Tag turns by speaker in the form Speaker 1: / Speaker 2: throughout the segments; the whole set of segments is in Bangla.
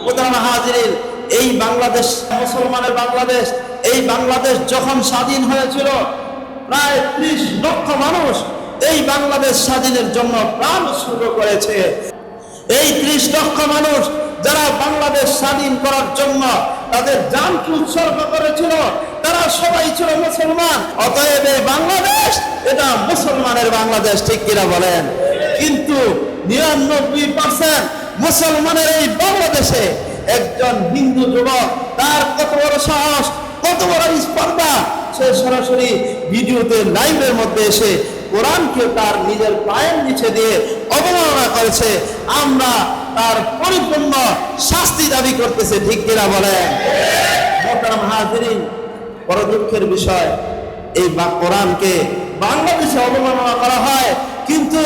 Speaker 1: মোহতারাম হাজিরিন, এই বাংলাদেশ মুসলমানের বাংলাদেশ, এই বাংলাদেশ যখন স্বাধীন হয়েছিল প্রায় 30 লক্ষ মানুষ এই বাংলাদেশ স্বাধীনের জন্য প্রাণ উৎসর্গ করেছে। এই 30 লক্ষ মানুষ যারা বাংলাদেশ স্বাধীন করার জন্য তাদের জানকে উৎসর্গ করেছিল, তারা সবাই ছিল মুসলমান। অতএব এই বাংলাদেশ এটা মুসলমানের বাংলাদেশ, ঠিক কিনা বলেন? কিন্তু 99% মুসলমানের এই বাংলাদেশে একজন হিন্দু যুবক, তার কত বড় সাহস, কত বড় স্পর্ধা, সে সরাসরি ভিডিওতে লাইভের মধ্যে এসে কোরআনকে তার নিজের পায়ের নিচে দিয়ে অবমাননা করেছে। আমরা তার পরিপূর্ণ শাস্তি দাবি করতেছে, ঠিক কিনা বলেন? মোহতারাম হাজিরিন, বড় দুঃখের বিষয়, এই কোরআনকে বাংলাদেশে অবমাননা করা হয়, কিন্তু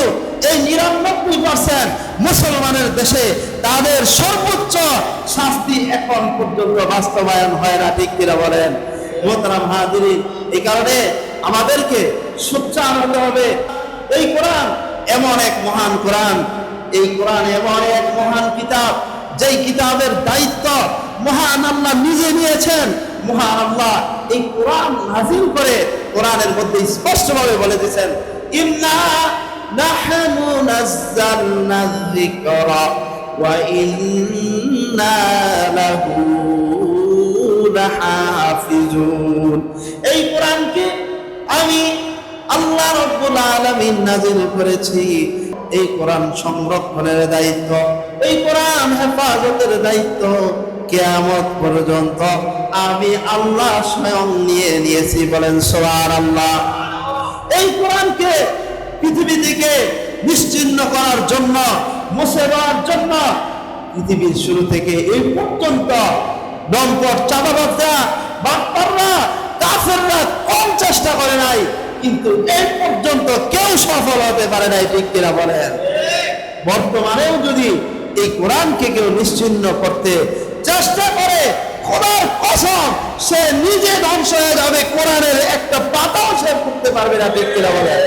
Speaker 1: এই 99% মুসলমানের দেশে তাদের সর্বোচ্চ শাস্তি এখন পর্যন্ত বাস্তবায়ন হয় না, ঠিক কিনা বলেন? মোহতারাম হাজিরিন, এই কারণে আমাদেরকে সোচ্চার হতে হবে। এই কোরআন এমন এক মহান কোরআন, এই কোরআন এমন এক মহান কিতাব, যেই কিতাবের দায়িত্ব মহান আল্লাহ নিজে নিয়েছেন। মহান আল্লাহ এই কোরআন নাযিল করে কোরআনের মধ্যে স্পষ্টভাবে বলে দিয়েছেন, ইন্না নাহনু নাযালনা যিকরা ওয়া ইন্না লাহু লাহাফিজুন। এই কোরআনকে আমি আল্লাহ রাব্বুল আলামিন নাযিল করেছি। এই কোরআন সংরক্ষণের দায়িত্ব, এই কোরআন হেফাজতের দায়িত্ব কিয়ামত পর্যন্ত আমি আল্লাহ স্বয়ং নিয়ে নিয়েছি। বলেন সুবহানাল্লাহ। এই কোরআনকে পৃথিবী থেকে নিশ্চিহ্ন করার জন্য, মুছে দেওয়ার জন্য পৃথিবীর শুরু থেকে এই পর্যন্ত ডম্পট, চাঁদাবাজরা, বাটপাররা, কাফেররা কম চেষ্টা করে নাই, কিন্তু এই পর্যন্ত কেউ সফল হতে পারে নাই, ঠিক কিনা বলেন? বর্তমানেও যদি এই কোরআনকে কেউ নিশ্চিহ্ন করতে চেষ্টা করে, খোদার কসম সে নিজে ধ্বংস হয়ে যাবে, কোরআনের একটা পাতাও সে করতে পারবে না, ঠিক কিনা বলেন?